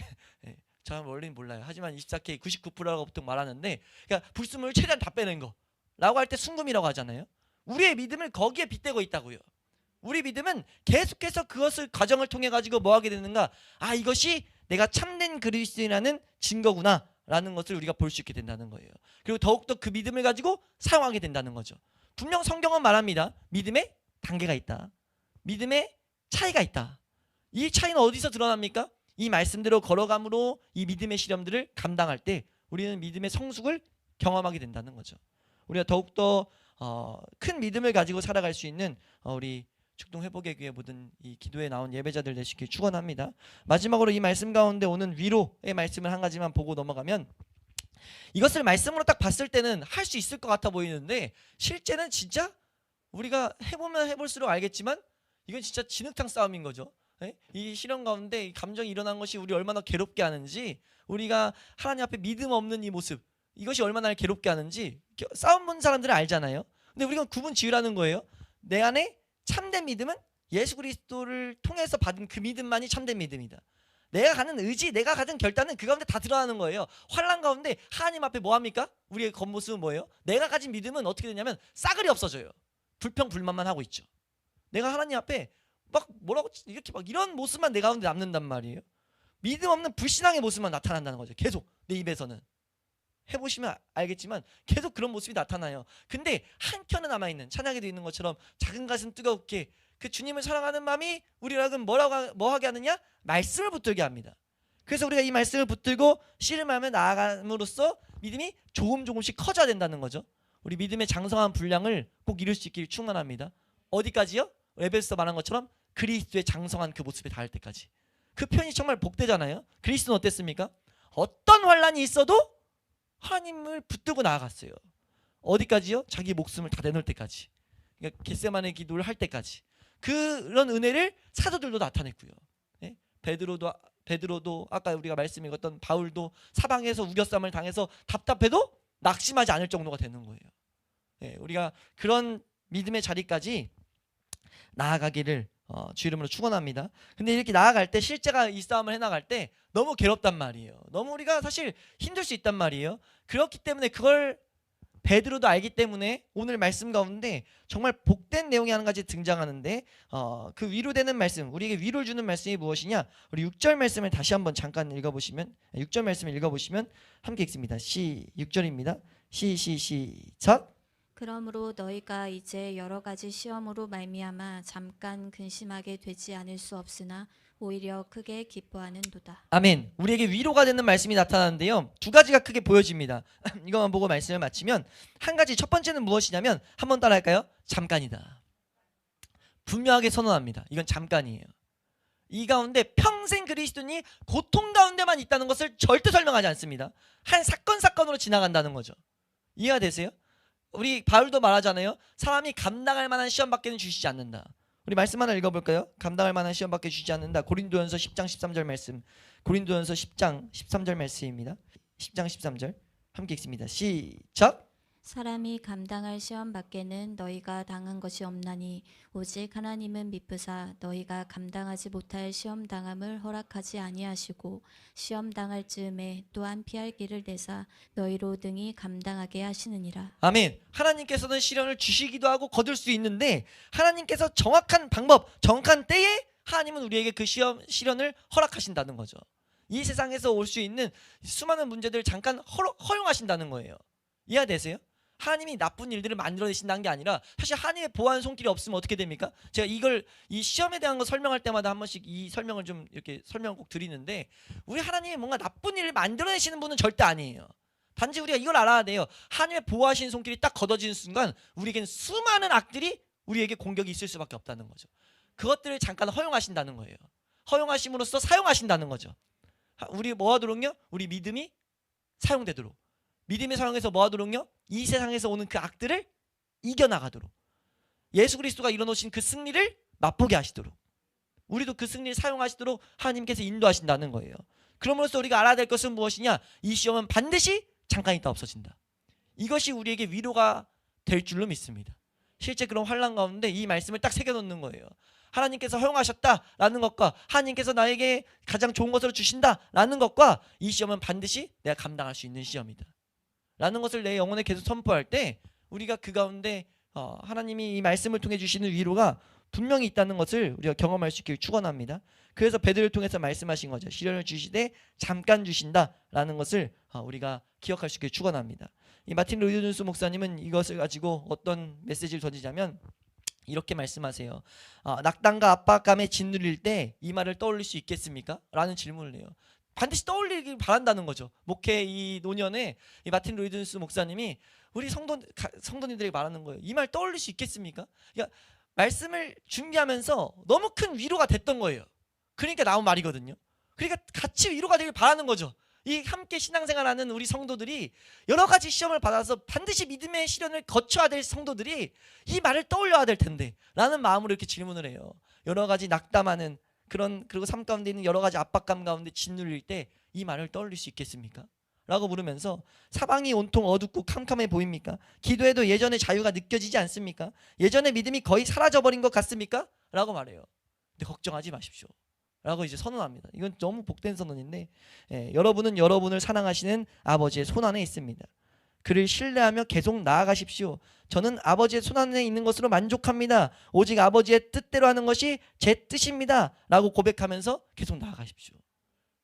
네, 저는 원래는 몰라요. 하지만 24K 99%라고 보통 말하는데 그러니까 불순물을 최대한 다 빼낸 거 라고 할 때 순금이라고 하잖아요. 우리의 믿음을 거기에 빗대고 있다고요. 우리 믿음은 계속해서 그것을 과정을 통해 가지고 뭐 하게 되는가? 아, 이것이 내가 참된 그리스도인이라는 증거구나 라는 것을 우리가 볼 수 있게 된다는 거예요. 그리고 더욱더 그 믿음을 가지고 사용하게 된다는 거죠. 분명 성경은 말합니다. 믿음에 단계가 있다. 믿음에 차이가 있다. 이 차이는 어디서 드러납니까? 이 말씀대로 걸어감으로 이 믿음의 시련들을 감당할 때 우리는 믿음의 성숙을 경험하게 된다는 거죠. 우리가 더욱더 큰 믿음을 가지고 살아갈 수 있는 우리 축동회복의 교회 모든 이 기도에 나온 예배자들 되시길 축원합니다. 마지막으로 이 말씀 가운데 오는 위로의 말씀을 한 가지만 보고 넘어가면 이것을 말씀으로 딱 봤을 때는 할 수 있을 것 같아 보이는데 실제는 진짜 우리가 해보면 해볼수록 알겠지만 이건 진짜 진흙탕 싸움인 거죠. 네? 이 시련 가운데 이 감정이 일어난 것이 우리 얼마나 괴롭게 하는지 우리가 하나님 앞에 믿음 없는 이 모습 이것이 얼마나 괴롭게 하는지 싸움 본 사람들은 알잖아요. 근데 우리가 구분 지으라는 거예요. 내 안에 참된 믿음은 예수 그리스도를 통해서 받은 그 믿음만이 참된 믿음이다. 내가 가는 의지, 내가 가진 결단은 그 가운데 다 드러나는 거예요. 환난 가운데 하나님 앞에 뭐합니까? 우리의 겉모습은 뭐예요? 내가 가진 믿음은 어떻게 되냐면 싸그리 없어져요. 불평불만만 하고 있죠. 내가 하나님 앞에 막 뭐라고 이렇게 막 이런 모습만 내 가운데 남는단 말이에요. 믿음 없는 불신앙의 모습만 나타난다는 거죠. 계속 내 입에서는. 해보시면 알겠지만 계속 그런 모습이 나타나요. 근데 한켠에 남아있는 찬양에도 있는 것처럼 작은 가슴 뜨겁게 그 주님을 사랑하는 마음이 우리라고 뭐 하게 하느냐? 말씀을 붙들게 합니다. 그래서 우리가 이 말씀을 붙들고 씨름하며 나아감으로써 믿음이 조금씩 커져야 된다는 거죠. 우리 믿음의 장성한 분량을 꼭 이룰 수 있길 축원합니다. 어디까지요? 에베소서 말한 것처럼 그리스도의 장성한 그 모습에 닿을 때까지. 그 표현이 정말 복되잖아요. 그리스도는 어땠습니까? 어떤 환난이 있어도 하나님을 붙들고 나아갔어요. 어디까지요? 자기 목숨을 다 내놓을 때까지. 그러니까 겟세마네 기도를 할 때까지. 그런 은혜를 사도들도 나타냈고요. 네? 베드로도 아까 우리가 말씀 읽었던 바울도 사방에서 우겨쌈을 당해서 답답해도 낙심하지 않을 정도가 되는 거예요. 네, 우리가 그런 믿음의 자리까지 나아가기를 주 이름으로 축원합니다. 근데 이렇게 나아갈 때 실제가 이 싸움을 해나갈 때 너무 괴롭단 말이에요. 너무 우리가 사실 힘들 수 있단 말이에요. 그렇기 때문에 그걸 베드로도 알기 때문에 오늘 말씀 가운데 정말 복된 내용이 한 가지 등장하는데 그 위로되는 말씀, 우리에게 위로를 주는 말씀이 무엇이냐? 우리 6절 말씀을 다시 한번 잠깐 읽어보시면 6절 말씀을 읽어보시면 함께 읽습니다. 6절입니다. 시작.
그러므로 너희가 이제 여러 가지 시험으로 말미암아 잠깐 근심하게 되지 않을 수 없으나 오히려 크게 기뻐하는도다.
아멘. 우리에게 위로가 되는 말씀이 나타나는데요. 두 가지가 크게 보여집니다. 이것만 보고 말씀을 마치면 한 가지, 첫 번째는 무엇이냐면 한번 따라할까요? 잠깐이다. 분명하게 선언합니다. 이건 잠깐이에요. 이 가운데 평생 그리스도인이 고통 가운데만 있다는 것을 절대 설명하지 않습니다. 한 사건으로 지나간다는 거죠. 이해가 되세요? 우리 바울도 말하잖아요. 사람이 감당할 만한 시험밖에는 주시지 않는다. 우리 말씀 하나 읽어볼까요? 감당할 만한 시험밖에 주시지 않는다. 고린도전서 10장 13절 말씀. 고린도전서 10장 13절 말씀입니다. 10장 13절 함께 읽습니다. 시작.
사람이 감당할 시험 밖에는 너희가 당한 것이 없나니 오직 하나님은 미쁘사 너희가 감당하지 못할 시험 당함을 허락하지 아니하시고 시험 당할 즈음에 또한 피할 길을 내사 너희로 등이 감당하게 하시느니라.
아멘. 하나님께서는 시련을 주시기도 하고 거둘 수 있는데 하나님께서 정확한 방법, 정확한 때에 하나님은 우리에게 그 시련을 허락하신다는 거죠. 이 세상에서 올 수 있는 수많은 문제들을 잠깐 허용하신다는 거예요. 이해되세요? 하나님이 나쁜 일들을 만들어내신다는 게 아니라 사실 하나님의 보호하는 손길이 없으면 어떻게 됩니까? 제가 이 시험에 대한 거 설명할 때마다 한 번씩 이 설명을 좀 이렇게 설명을 꼭 드리는데 우리 하나님이 뭔가 나쁜 일을 만들어내시는 분은 절대 아니에요. 단지 우리가 이걸 알아야 돼요. 하나님의 보호하시는 손길이 딱 걷어지는 순간 우리에겐 수많은 악들이 우리에게 공격이 있을 수밖에 없다는 거죠. 그것들을 잠깐 허용하신다는 거예요. 허용하심으로써 사용하신다는 거죠. 우리 뭐 하도록요? 우리 믿음이 사용되도록. 믿음의 사용에서 뭐 하도록요? 이 세상에서 오는 그 악들을 이겨나가도록. 예수 그리스도가 이뤄놓으신 그 승리를 맛보게 하시도록. 우리도 그 승리를 사용하시도록 하나님께서 인도하신다는 거예요. 그럼으로써 우리가 알아야 될 것은 무엇이냐? 이 시험은 반드시 잠깐 있다 없어진다. 이것이 우리에게 위로가 될 줄로 믿습니다. 실제 그런 환난 가운데 이 말씀을 딱 새겨놓는 거예요. 하나님께서 허용하셨다라는 것과 하나님께서 나에게 가장 좋은 것으로 주신다라는 것과 이 시험은 반드시 내가 감당할 수 있는 시험이다 라는 것을 내 영혼에 계속 선포할 때 우리가 그 가운데 하나님이 이 말씀을 통해 주시는 위로가 분명히 있다는 것을 우리가 경험할 수 있기를 축원합니다. 그래서 베드로를 통해서 말씀하신 거죠. 시련을 주시되 잠깐 주신다라는 것을 우리가 기억할 수 있기를 축원합니다. 이 마틴 로이드 목사님은 이것을 가지고 어떤 메시지를 던지자면 이렇게 말씀하세요. 낙담과 압박감에 짓누릴 때 이 말을 떠올릴 수 있겠습니까? 라는 질문을 해요. 반드시 떠올리길 바란다는 거죠. 목회 이 노년에 이 마틴 로이든스 목사님이 우리 성도님들에게 말하는 거예요. 이 말 떠올릴 수 있겠습니까? 그러니까 말씀을 준비하면서 너무 큰 위로가 됐던 거예요. 그러니까 나온 말이거든요. 그러니까 같이 위로가 되길 바라는 거죠. 이 함께 신앙생활하는 우리 성도들이 여러 가지 시험을 받아서 반드시 믿음의 시련을 거쳐야 될 성도들이 이 말을 떠올려야 될 텐데 라는 마음으로 이렇게 질문을 해요. 여러 가지 낙담하는 그리고 삶 가운데 있는 여러 가지 압박감 가운데 짓눌릴 때 이 말을 떠올릴 수 있겠습니까? 라고 물으면서 사방이 온통 어둡고 캄캄해 보입니까? 기도해도 예전의 자유가 느껴지지 않습니까? 예전의 믿음이 거의 사라져버린 것 같습니까? 라고 말해요. 근데 걱정하지 마십시오 라고 이제 선언합니다. 이건 너무 복된 선언인데 여러분은 여러분을 사랑하시는 아버지의 손안에 있습니다. 그를 신뢰하며 계속 나아가십시오. 저는 아버지의 손안에 있는 것으로 만족합니다. 오직 아버지의 뜻대로 하는 것이 제 뜻입니다. 라고 고백하면서 계속 나아가십시오.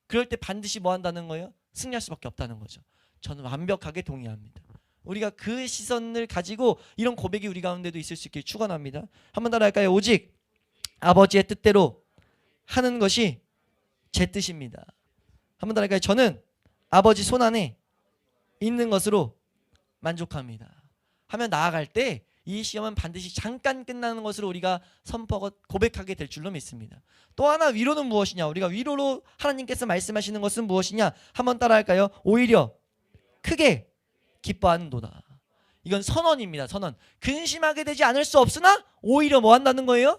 그럴 때 반드시 뭐 한다는 거예요? 승리할 수밖에 없다는 거죠. 저는 완벽하게 동의합니다. 우리가 그 시선을 가지고 이런 고백이 우리 가운데도 있을 수 있길 축원합니다. 한번 따라 할까요? 오직 아버지의 뜻대로 하는 것이 제 뜻입니다. 한번 따라 할까요? 저는 아버지 손안에 있는 것으로 만족합니다. 하면 나아갈 때 이 시험은 반드시 잠깐 끝나는 것으로 우리가 선포하고 고백하게 될 줄로 믿습니다. 또 하나 위로는 무엇이냐? 우리가 위로로 하나님께서 말씀하시는 것은 무엇이냐? 한번 따라 할까요? 오히려 크게 기뻐하는도다. 이건 선언입니다. 선언. 근심하게 되지 않을 수 없으나 오히려 뭐 한다는 거예요?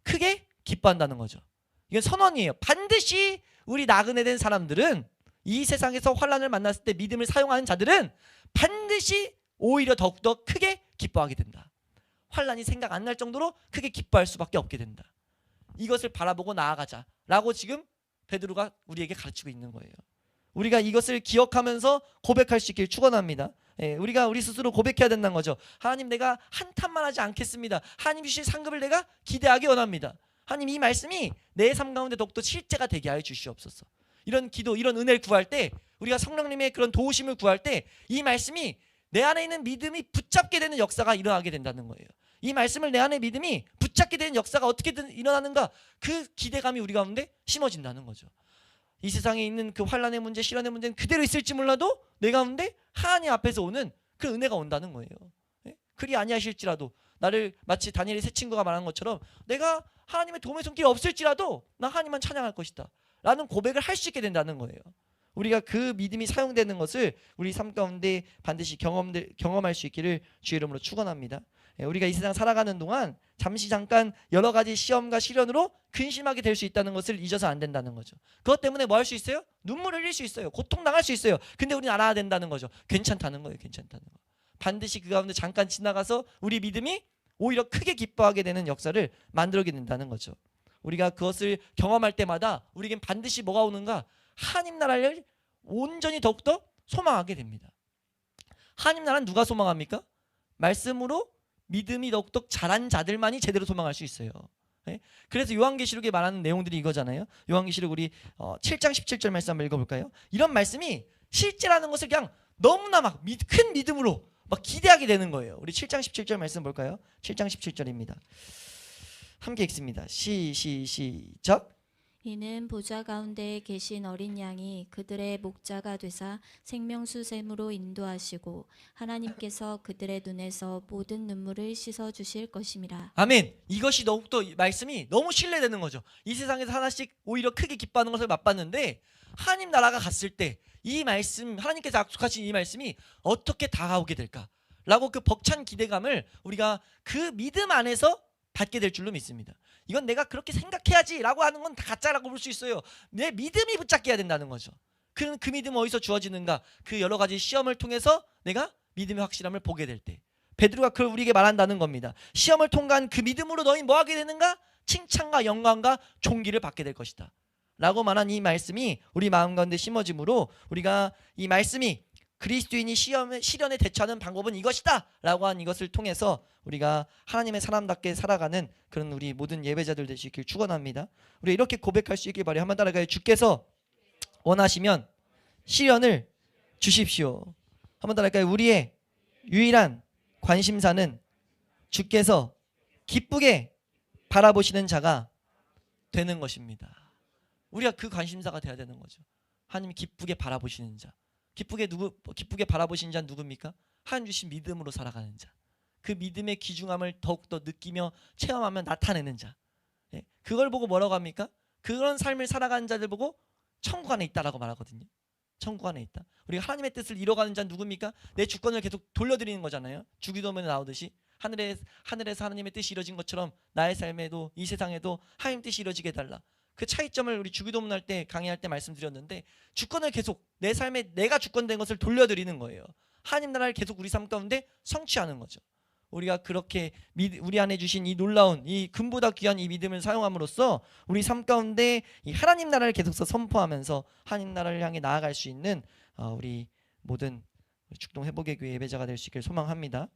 크게 기뻐한다는 거죠. 이건 선언이에요. 반드시 우리 나그네 된 사람들은 이 세상에서 환난을 만났을 때 믿음을 사용하는 자들은 반드시 오히려 더욱더 크게 기뻐하게 된다. 환난이 생각 안 날 정도로 크게 기뻐할 수밖에 없게 된다. 이것을 바라보고 나아가자라고 지금 베드로가 우리에게 가르치고 있는 거예요. 우리가 이것을 기억하면서 고백할 수 있길 축원합니다. 예, 우리가 우리 스스로 고백해야 된다는 거죠. 하나님, 내가 한탄만 하지 않겠습니다. 하나님 주실 상급을 내가 기대하기 원합니다. 하나님, 이 말씀이 내 삶 가운데 더욱더 실제가 되게 하여 주시옵소서. 이런 기도, 이런 은혜를 구할 때, 우리가 성령님의 그런 도우심을 구할 때 이 말씀이 내 안에 있는 믿음이 붙잡게 되는 역사가 일어나게 된다는 거예요. 이 말씀을 내 안에 믿음이 붙잡게 되는 역사가 어떻게든 일어나는가, 그 기대감이 우리 가운데 심어진다는 거죠. 이 세상에 있는 그 환난의 문제, 시련의 문제는 그대로 있을지 몰라도 내 가운데 하나님 앞에서 오는 그 은혜가 온다는 거예요. 예? 그리 아니하실지라도, 나를 마치 다니엘의 세 친구가 말한 것처럼 내가 하나님의 도움의 손길이 없을지라도 나 하나님만 찬양할 것이다 라는 고백을 할 수 있게 된다는 거예요. 우리가 그 믿음이 사용되는 것을 우리 삶 가운데 반드시 경험할 수 있기를 주의 이름으로 축원합니다. 우리가 이 세상 살아가는 동안 잠깐 여러 가지 시험과 시련으로 근심하게 될 수 있다는 것을 잊어서 안 된다는 거죠. 그것 때문에 뭐 할 수 있어요? 눈물을 흘릴 수 있어요. 고통당할 수 있어요. 근데 우리는 알아야 된다는 거죠. 괜찮다는 거예요. 괜찮다는 거. 반드시 그 가운데 잠깐 지나가서 우리 믿음이 오히려 크게 기뻐하게 되는 역사를 만들게 된다는 거죠. 우리가 그것을 경험할 때마다 우리에겐 반드시 뭐가 오는가? 하나님 나라를 온전히 더욱더 소망하게 됩니다. 하나님 나라는 누가 소망합니까? 말씀으로 믿음이 더욱더 자란 자들만이 제대로 소망할 수 있어요. 네? 그래서 요한계시록에 말하는 내용들이 이거잖아요. 요한계시록 우리 7장 17절 말씀 한번 읽어볼까요? 이런 말씀이 실제라는 것을 그냥 너무나 막 큰 믿음으로 막 기대하게 되는 거예요. 우리 7장 17절 말씀 볼까요? 7장 17절입니다. 함께 읽습니다. 시작.
이는 보좌 가운데 계신 어린 양이 그들의 목자가 되사 생명수 샘으로 인도하시고 하나님께서 그들의 눈에서 모든 눈물을 씻어 주실 것임이라.
아멘. 이것이 더욱더 말씀이 너무 신뢰되는 거죠. 이 세상에서 하나씩 오히려 크게 기뻐하는 것을 맛봤는데 하나님 나라가 갔을 때 이 말씀, 하나님께서 약속하신 이 말씀이 어떻게 다가오게 될까 라고 그 벅찬 기대감을 우리가 그 믿음 안에서 받게 될 줄로 믿습니다. 이건 내가 그렇게 생각해야지 라고 하는 건 다 가짜라고 볼 수 있어요. 내 믿음이 붙잡게 해야 된다는 거죠. 그 믿음은 어디서 주어지는가? 그 여러 가지 시험을 통해서 내가 믿음의 확실함을 보게 될 때, 베드로가 그걸 우리에게 말한다는 겁니다. 시험을 통과한 그 믿음으로 너희 뭐 하게 되는가? 칭찬과 영광과 존귀를 받게 될 것이다 라고 말한 이 말씀이 우리 마음 가운데 심어짐으로 우리가 이 말씀이 그리스도인이 시련에 대처하는 방법은 이것이다 라고 한 이것을 통해서 우리가 하나님의 사람답게 살아가는 그런 우리 모든 예배자들 되시길 축원합니다. 우리 이렇게 고백할 수 있길 바라요. 한번 따라가요. 주께서 원하시면 시련을 주십시오. 한번 따라갈까요? 우리의 유일한 관심사는 주께서 기쁘게 바라보시는 자가 되는 것입니다. 우리가 그 관심사가 돼야 되는 거죠. 하나님이 기쁘게 바라보시는 자. 기쁘게 바라보시는 자는 누굽니까? 하나님 주신 믿음으로 살아가는 자. 그 믿음의 귀중함을 더욱더 느끼며 체험하며 나타내는 자. 예, 그걸 보고 뭐라고 합니까? 그런 삶을 살아가는 자들 보고 천국 안에 있다라고 말하거든요. 천국 안에 있다. 우리가 하나님의 뜻을 이뤄가는 자는 누굽니까? 내 주권을 계속 돌려드리는 거잖아요. 주기도문에 나오듯이 하늘에서 하나님의 뜻이 이루어진 것처럼 나의 삶에도 이 세상에도 하나님 뜻이 이루어지게 해달라. 그 차이점을 우리 주기도문 할 때, 강의할 때 말씀드렸는데, 주권을 계속 내 삶에 내가 주권된 것을 돌려드리는 거예요. 하나님 나라를 계속 우리 삶 가운데 성취하는 거죠. 우리가 그렇게 우리 안에 주신 이 놀라운, 이 금보다 귀한 이 믿음을 사용함으로써 우리 삶 가운데 이 하나님 나라를 계속해서 선포하면서 하나님 나라를 향해 나아갈 수 있는 우리 모든 축동 회복의 교회 예배자가 될 수 있기를 소망합니다.